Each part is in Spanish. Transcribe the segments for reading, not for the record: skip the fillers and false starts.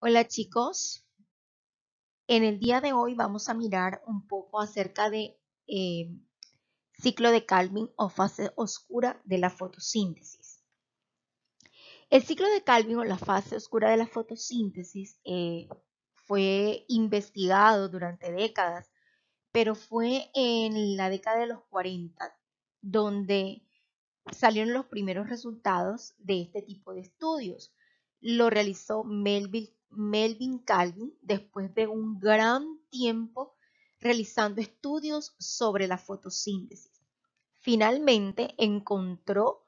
Hola chicos, en el día de hoy vamos a mirar un poco acerca de ciclo de Calvin o fase oscura de la fotosíntesis. El ciclo de Calvin o la fase oscura de la fotosíntesis fue investigado durante décadas, pero fue en la década de los 40 donde salieron los primeros resultados de este tipo de estudios. Lo realizó Melvin Calvin después de un gran tiempo realizando estudios sobre la fotosíntesis. Finalmente encontró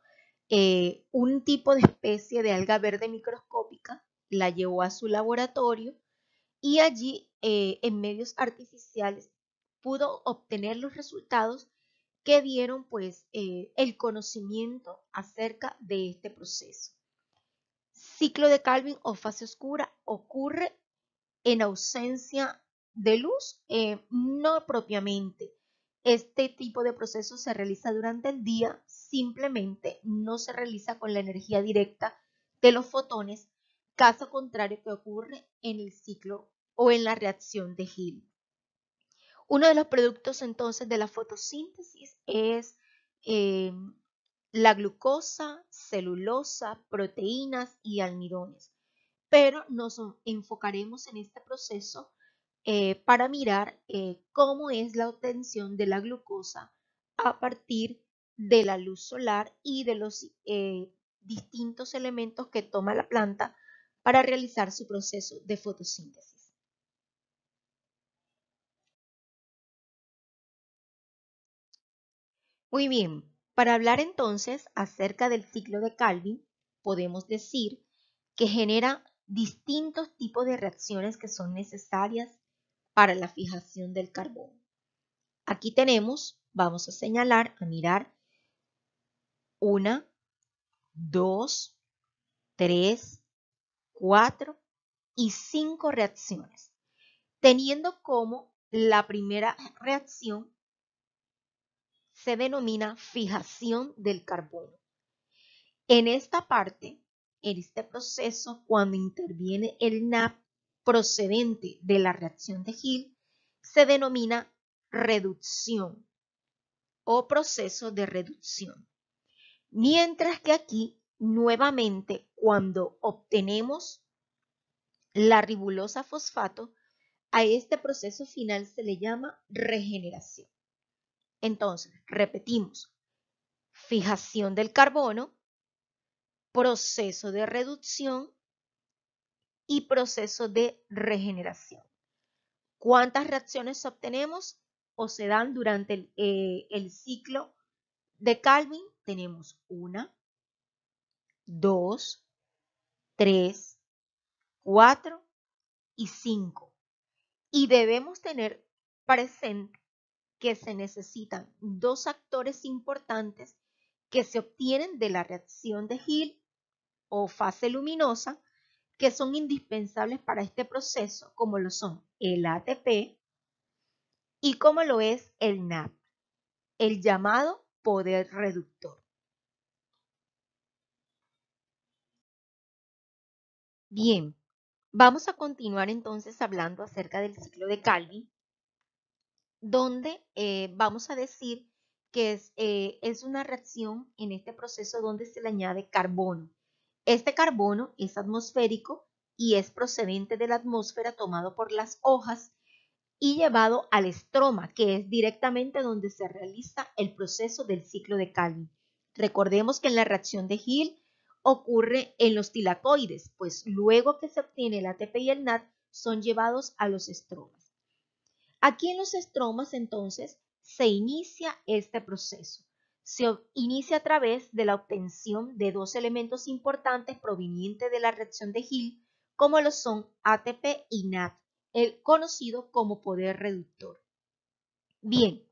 un tipo de especie de alga verde microscópica, la llevó a su laboratorio y allí en medios artificiales pudo obtener los resultados que dieron pues el conocimiento acerca de este proceso. Ciclo de Calvin o fase oscura ocurre en ausencia de luz, no propiamente. Este tipo de proceso se realiza durante el día, simplemente no se realiza con la energía directa de los fotones, caso contrario que ocurre en el ciclo o en la reacción de Hill. Uno de los productos entonces de la fotosíntesis es eh, la glucosa, celulosa, proteínas y almidones. Pero nos enfocaremos en este proceso para mirar cómo es la obtención de la glucosa a partir de la luz solar y de los distintos elementos que toma la planta para realizar su proceso de fotosíntesis. Muy bien, para hablar entonces acerca del ciclo de Calvin, podemos decir que genera distintos tipos de reacciones que son necesarias para la fijación del carbono. Aquí tenemos, vamos a señalar, a mirar, 1, 2, 3, 4 y 5 reacciones, teniendo como la primera reacción se denomina fijación del carbono. En esta parte, en este proceso, cuando interviene el NAP procedente de la reacción de Hill, se denomina reducción o proceso de reducción. Mientras que aquí, nuevamente, cuando obtenemos la ribulosa fosfato, a este proceso final se le llama regeneración. Entonces, repetimos, fijación del carbono, proceso de reducción y proceso de regeneración. ¿Cuántas reacciones obtenemos o se dan durante el ciclo de Calvin? Tenemos 1, 2, 3, 4 y 5. Y debemos tener presente que se necesitan dos actores importantes que se obtienen de la reacción de Hill o fase luminosa, que son indispensables para este proceso, como lo son el ATP y como lo es el NAP, el llamado poder reductor. Bien, vamos a continuar entonces hablando acerca del ciclo de Calvin, donde vamos a decir que es una reacción en este proceso donde se le añade carbono. Este carbono es atmosférico y es procedente de la atmósfera tomado por las hojas y llevado al estroma, que es directamente donde se realiza el proceso del ciclo de Calvin. Recordemos que en la reacción de Hill ocurre en los tilacoides, pues luego que se obtiene el ATP y el NAD son llevados a los estromas. Aquí en los estromas entonces se inicia este proceso. Se inicia a través de la obtención de dos elementos importantes provenientes de la reacción de Hill, como lo son ATP y NAD, el conocido como poder reductor. Bien,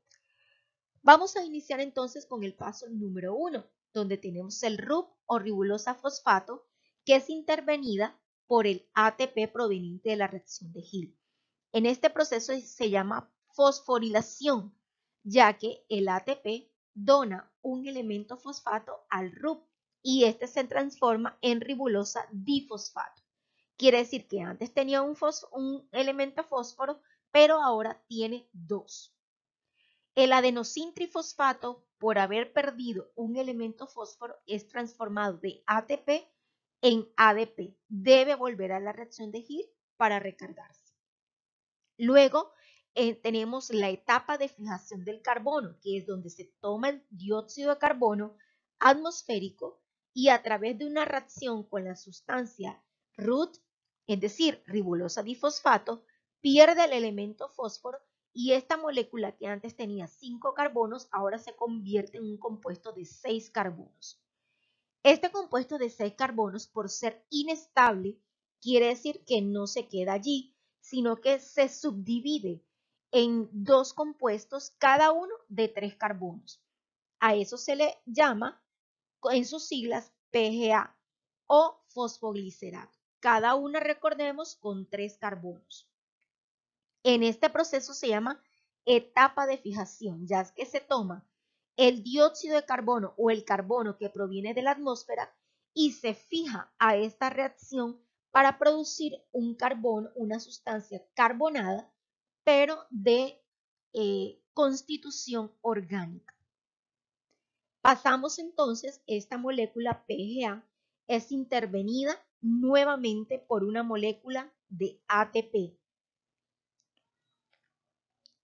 vamos a iniciar entonces con el paso número 1, donde tenemos el RUP o ribulosa fosfato, que es intervenida por el ATP proveniente de la reacción de Hill. En este proceso se llama fosforilación, ya que el ATP dona un elemento fosfato al RUP y este se transforma en ribulosa difosfato. Quiere decir que antes tenía un elemento fósforo, pero ahora tiene dos. El adenosintrifosfato, por haber perdido un elemento fósforo, es transformado de ATP en ADP. Debe volver a la reacción de Gill para recargarse. Luego tenemos la etapa de fijación del carbono, que es donde se toma el dióxido de carbono atmosférico y a través de una reacción con la sustancia RUT, es decir, ribulosa difosfato, pierde el elemento fósforo y esta molécula que antes tenía 5 carbonos ahora se convierte en un compuesto de 6 carbonos. Este compuesto de 6 carbonos, por ser inestable, quiere decir que no se queda allí, sino que se subdivide en dos compuestos, cada uno de 3 carbonos. A eso se le llama, en sus siglas, PGA o fosfoglicerato. Cada una, recordemos, con 3 carbonos. En este proceso se llama etapa de fijación, ya que se toma el dióxido de carbono o el carbono que proviene de la atmósfera y se fija a esta reacción para producir un carbono, una sustancia carbonada, pero de constitución orgánica. Pasamos entonces, esta molécula PGA es intervenida nuevamente por una molécula de ATP.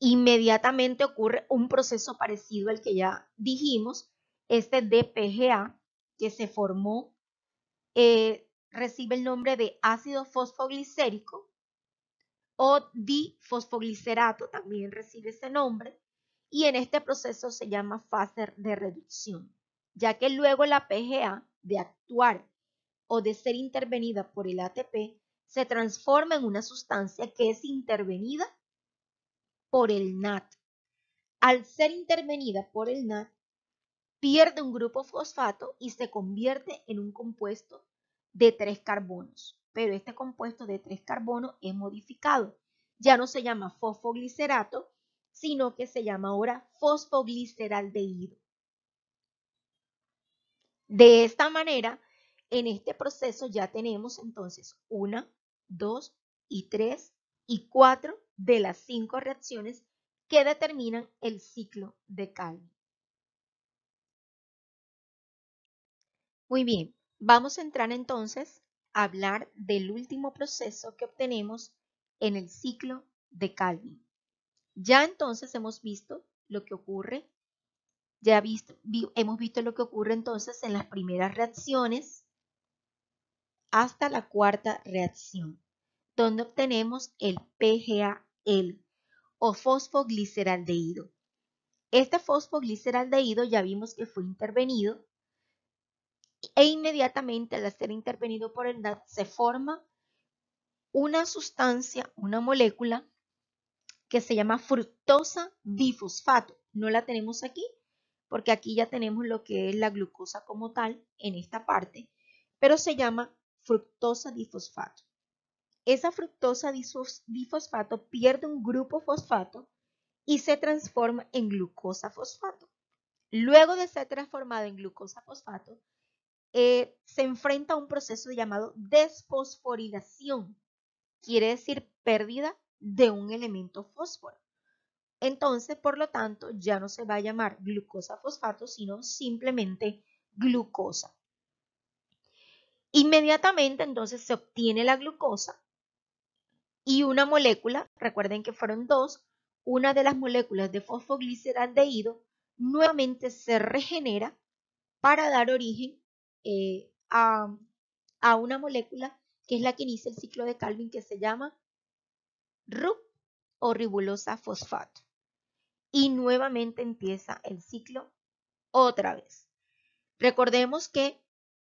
Inmediatamente ocurre un proceso parecido al que ya dijimos, este de PGA que se formó, recibe el nombre de ácido fosfoglicérico o difosfoglicerato, también recibe ese nombre, y en este proceso se llama fase de reducción, ya que luego la PGA, de actuar o de ser intervenida por el ATP, se transforma en una sustancia que es intervenida por el NAT. Al ser intervenida por el NAT, pierde un grupo fosfato y se convierte en un compuesto de 3 carbonos. Pero este compuesto de 3 carbonos es modificado. Ya no se llama fosfoglicerato, sino que se llama ahora fosfogliceraldehído. De esta manera, en este proceso ya tenemos entonces 1, 2 y 3 y 4 de las 5 reacciones que determinan el ciclo de Calvin. Muy bien, vamos a entrar entonces a hablar del último proceso que obtenemos en el ciclo de Calvin. Ya entonces hemos visto lo que ocurre, hemos visto lo que ocurre entonces en las primeras reacciones hasta la cuarta reacción, donde obtenemos el PGAL o fosfogliceraldehído. Este fosfogliceraldehído ya vimos que fue intervenido e inmediatamente al ser intervenido por el NAT se forma una sustancia, una molécula que se llama fructosa difosfato. No la tenemos aquí porque aquí ya tenemos lo que es la glucosa como tal en esta parte, pero se llama fructosa difosfato. Esa fructosa difosfato pierde un grupo fosfato y se transforma en glucosa fosfato. Luego de ser transformado en glucosa fosfato, se enfrenta a un proceso llamado desfosforilación. Quiere decir pérdida de un elemento fósforo. Entonces, por lo tanto, ya no se va a llamar glucosa fosfato, sino simplemente glucosa. Inmediatamente, entonces, se obtiene la glucosa y una molécula, recuerden que fueron dos, una de las moléculas de fosfogliceraldehído nuevamente se regenera para dar origen a una molécula que es la que inicia el ciclo de Calvin, que se llama RUF o ribulosa fosfato. Y nuevamente empieza el ciclo otra vez. Recordemos que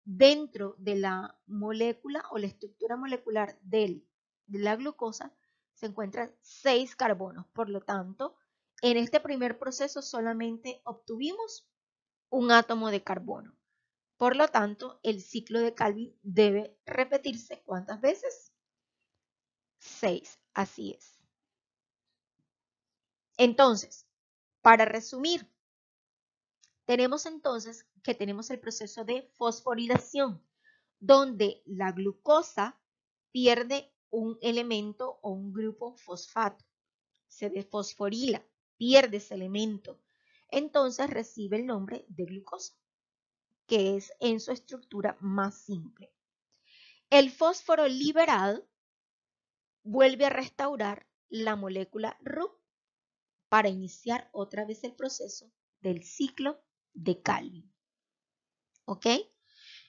dentro de la molécula o la estructura molecular de la glucosa se encuentran 6 carbonos. Por lo tanto, en este primer proceso solamente obtuvimos un átomo de carbono. Por lo tanto, el ciclo de Calvin debe repetirse ¿cuántas veces? 6, así es. Entonces, para resumir, tenemos entonces que tenemos el proceso de fosforilación, donde la glucosa pierde un elemento o un grupo fosfato, se desfosforila, pierde ese elemento, entonces recibe el nombre de glucosa, que es en su estructura más simple. El fósforo liberado vuelve a restaurar la molécula Ru para iniciar otra vez el proceso del ciclo de Calvin. ¿Ok?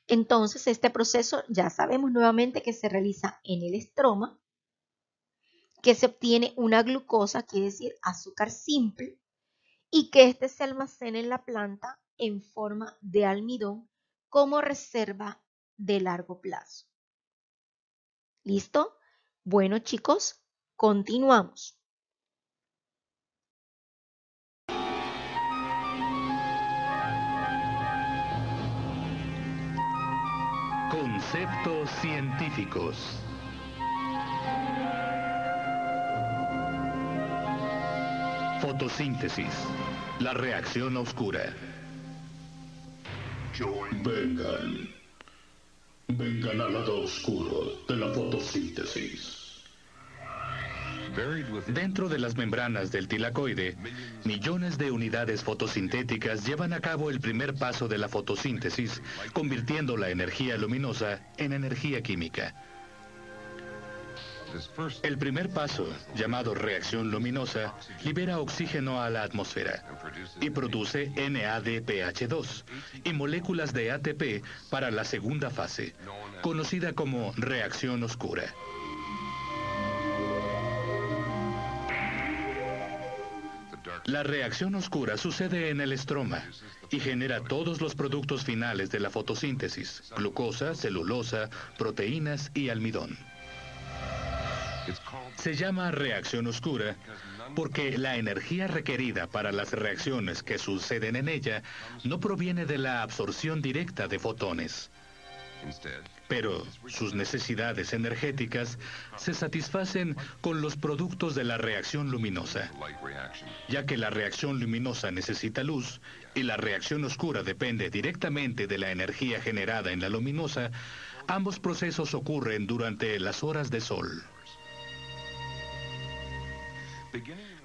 Entonces, este proceso ya sabemos nuevamente que se realiza en el estroma, que se obtiene una glucosa, quiere decir azúcar simple, y que este se almacena en la planta en forma de almidón como reserva de largo plazo. ¿Listo? Bueno, chicos, continuamos. Conceptos científicos. Fotosíntesis, la reacción oscura. Vengan al lado oscuro de la fotosíntesis. Dentro de las membranas del tilacoide, millones de unidades fotosintéticas llevan a cabo el primer paso de la fotosíntesis, convirtiendo la energía luminosa en energía química. El primer paso, llamado reacción luminosa, libera oxígeno a la atmósfera y produce NADPH2 y moléculas de ATP para la segunda fase, conocida como reacción oscura. La reacción oscura sucede en el estroma y genera todos los productos finales de la fotosíntesis: glucosa, celulosa, proteínas y almidón. Se llama reacción oscura porque la energía requerida para las reacciones que suceden en ella no proviene de la absorción directa de fotones. Pero sus necesidades energéticas se satisfacen con los productos de la reacción luminosa, ya que la reacción luminosa necesita luz y la reacción oscura depende directamente de la energía generada en la luminosa. Ambos procesos ocurren durante las horas de sol.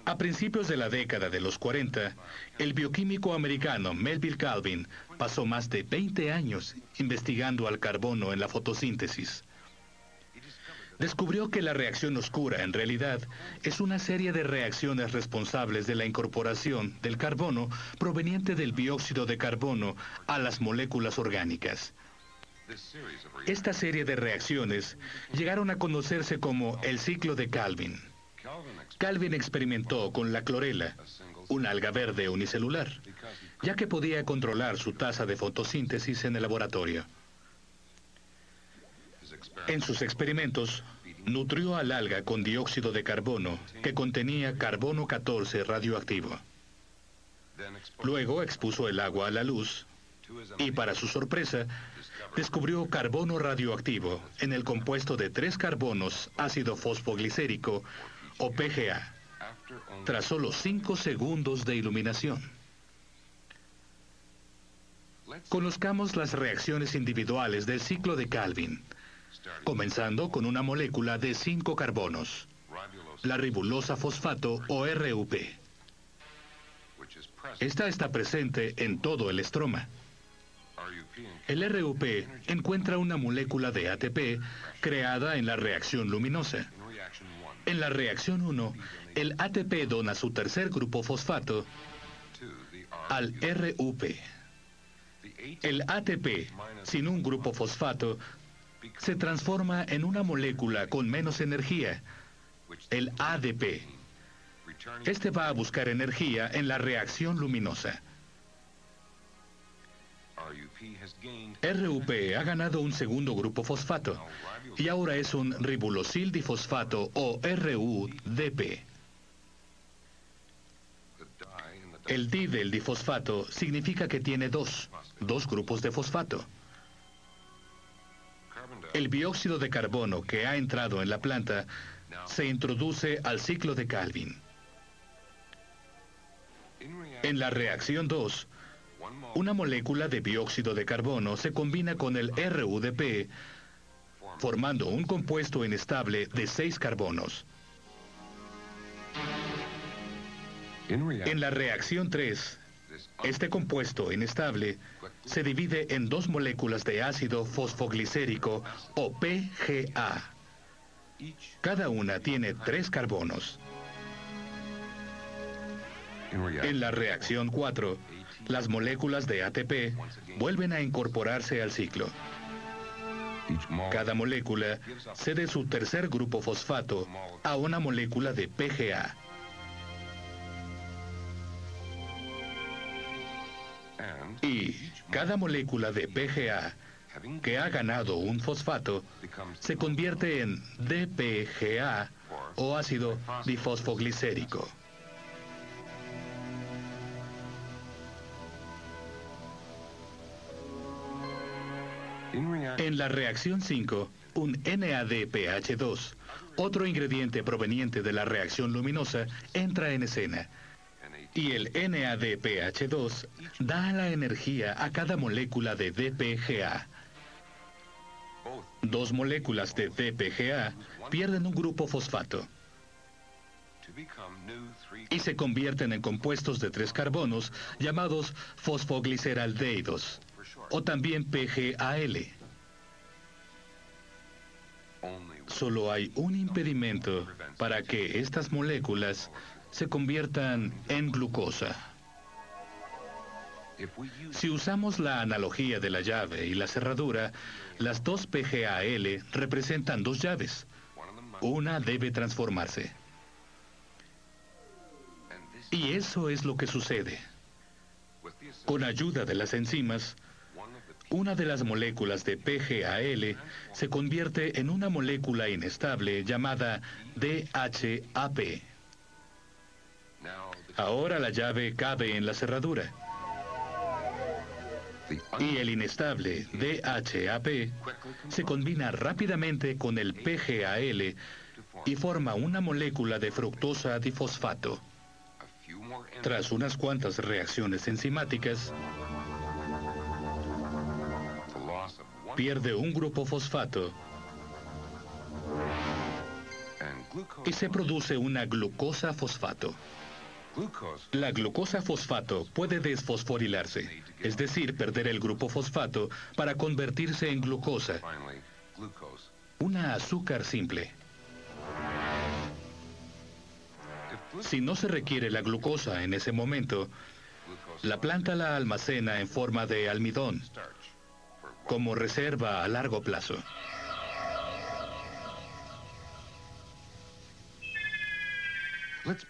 A principios de la década de los 40, el bioquímico americano Melville Calvin pasó más de 20 años investigando al carbono en la fotosíntesis. Descubrió que la reacción oscura en realidad es una serie de reacciones responsables de la incorporación del carbono proveniente del dióxido de carbono a las moléculas orgánicas. Esta serie de reacciones llegaron a conocerse como el ciclo de Calvin. Calvin experimentó con la clorela, una alga verde unicelular, ya que podía controlar su tasa de fotosíntesis en el laboratorio. En sus experimentos, nutrió al alga con dióxido de carbono que contenía carbono 14 radioactivo. Luego expuso el agua a la luz y, para su sorpresa, descubrió carbono radioactivo en el compuesto de 3 carbonos ácido fosfoglicérico, o PGA, tras solo 5 segundos de iluminación. Conozcamos las reacciones individuales del ciclo de Calvin, comenzando con una molécula de 5 carbonos, la ribulosa fosfato o RUP. Esta está presente en todo el estroma. El RUP encuentra una molécula de ATP creada en la reacción luminosa. En la reacción 1, el ATP dona su tercer grupo fosfato al RUP. El ATP, sin un grupo fosfato, se transforma en una molécula con menos energía, el ADP. Este va a buscar energía en la reacción luminosa. RUP ha ganado un segundo grupo fosfato y ahora es un ribulosil difosfato o RUDP. El di del difosfato significa que tiene dos grupos de fosfato. El dióxido de carbono que ha entrado en la planta se introduce al ciclo de Calvin. En la reacción 2, una molécula de dióxido de carbono se combina con el RUDP formando un compuesto inestable de 6 carbonos. En la reacción 3, este compuesto inestable se divide en 2 moléculas de ácido fosfoglicérico o PGA. Cada una tiene 3 carbonos. En la reacción 4, las moléculas de ATP vuelven a incorporarse al ciclo. Cada molécula cede su tercer grupo fosfato a una molécula de PGA. Y cada molécula de PGA que ha ganado un fosfato se convierte en DPGA o ácido difosfoglicérico. En la reacción 5, un NADPH2, otro ingrediente proveniente de la reacción luminosa, entra en escena. Y el NADPH2 da la energía a cada molécula de DPGA. 2 moléculas de DPGA pierden un grupo fosfato y se convierten en compuestos de 3 carbonos llamados fosfogliceraldehídos, o también PGAL. Solo hay un impedimento para que estas moléculas se conviertan en glucosa. Si usamos la analogía de la llave y la cerradura, las 2 PGAL representan 2 llaves. Una debe transformarse. Y eso es lo que sucede. Con ayuda de las enzimas, una de las moléculas de PGAL se convierte en una molécula inestable llamada DHAP. Ahora la llave cabe en la cerradura. Y el inestable DHAP se combina rápidamente con el PGAL y forma una molécula de fructosa difosfato. Tras unas cuantas reacciones enzimáticas, pierde un grupo fosfato y se produce una glucosa fosfato. La glucosa fosfato puede desfosforilarse, es decir, perder el grupo fosfato para convertirse en glucosa, una azúcar simple. Si no se requiere la glucosa en ese momento, la planta la almacena en forma de almidón, como reserva a largo plazo.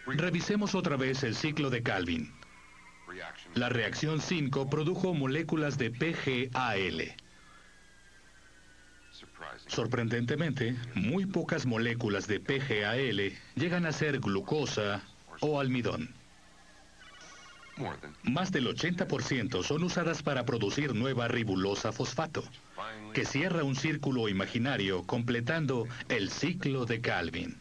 Revisemos otra vez el ciclo de Calvin. La reacción 5 produjo moléculas de PGAL. Sorprendentemente, muy pocas moléculas de PGAL llegan a ser glucosa o almidón. Más del 80% son usadas para producir nueva ribulosa fosfato, que cierra un círculo imaginario completando el ciclo de Calvin.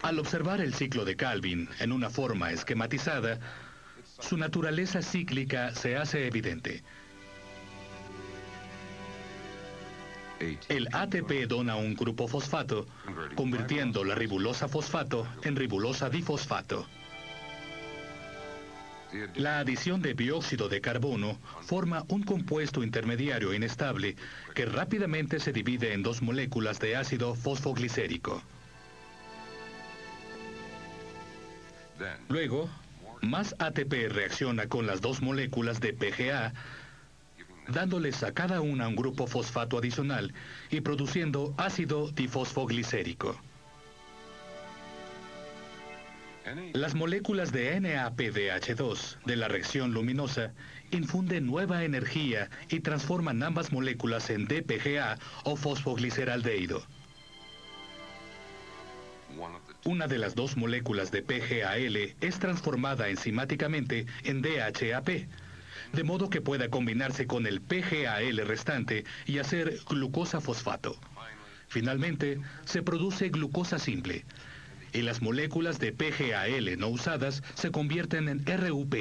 Al observar el ciclo de Calvin en una forma esquematizada, su naturaleza cíclica se hace evidente. El ATP dona un grupo fosfato, convirtiendo la ribulosa fosfato en ribulosa difosfato. La adición de dióxido de carbono forma un compuesto intermediario inestable que rápidamente se divide en 2 moléculas de ácido fosfoglicérico. Luego, más ATP reacciona con las 2 moléculas de PGA, dándoles a cada una un grupo fosfato adicional y produciendo ácido difosfoglicérico. Las moléculas de NAPDH2 de la reacción luminosa infunden nueva energía y transforman ambas moléculas en DPGA o fosfogliceraldehído. Una de las 2 moléculas de PGAL es transformada enzimáticamente en DHAP, de modo que pueda combinarse con el PGAL restante y hacer glucosa fosfato. Finalmente, se produce glucosa simple, y las moléculas de PGAL no usadas se convierten en RUP,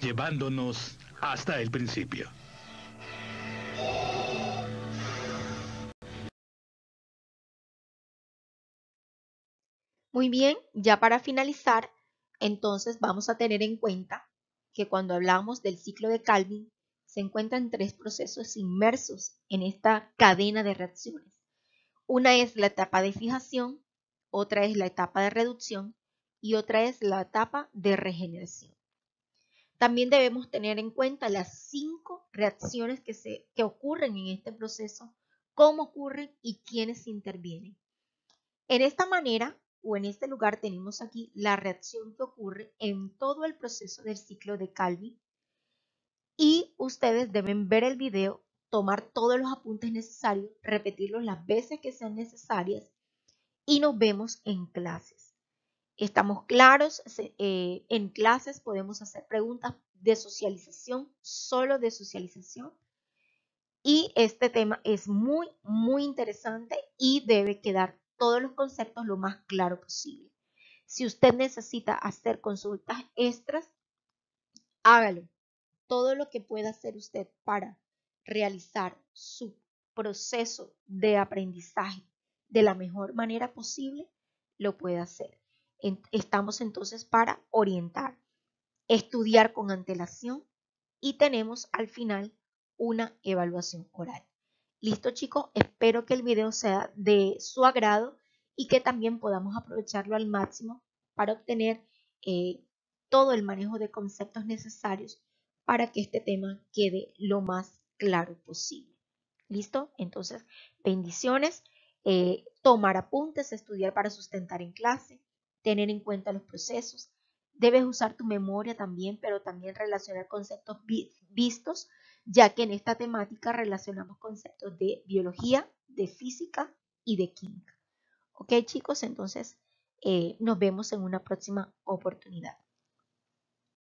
llevándonos hasta el principio. Muy bien, ya para finalizar, entonces vamos a tener en cuenta que cuando hablamos del ciclo de Calvin, se encuentran tres procesos inmersos en esta cadena de reacciones. Una es la etapa de fijación, otra es la etapa de reducción y otra es la etapa de regeneración. También debemos tener en cuenta las 5 reacciones que ocurren en este proceso, cómo ocurren y quiénes intervienen. En esta manera o en este lugar tenemos aquí la reacción que ocurre en todo el proceso del ciclo de Calvin y ustedes deben ver el video, tomar todos los apuntes necesarios, repetirlos las veces que sean necesarias y nos vemos en clases. Estamos claros, en clases podemos hacer preguntas de socialización, solo de socialización. Y este tema es muy, muy interesante y debe quedar todos los conceptos lo más claro posible. Si usted necesita hacer consultas extras, hágalo. Todo lo que pueda hacer usted para realizar su proceso de aprendizaje de la mejor manera posible, lo puede hacer. Estamos entonces para orientar, estudiar con antelación y tenemos al final una evaluación oral. Listo, chicos, espero que el video sea de su agrado y que también podamos aprovecharlo al máximo para obtener todo el manejo de conceptos necesarios para que este tema quede lo más claro posible. ¿Listo? Entonces, bendiciones, tomar apuntes, estudiar para sustentar en clase, tener en cuenta los procesos. Debes usar tu memoria también, pero también relacionar conceptos vistos, ya que en esta temática relacionamos conceptos de biología, de física y de química. Ok, chicos, entonces nos vemos en una próxima oportunidad.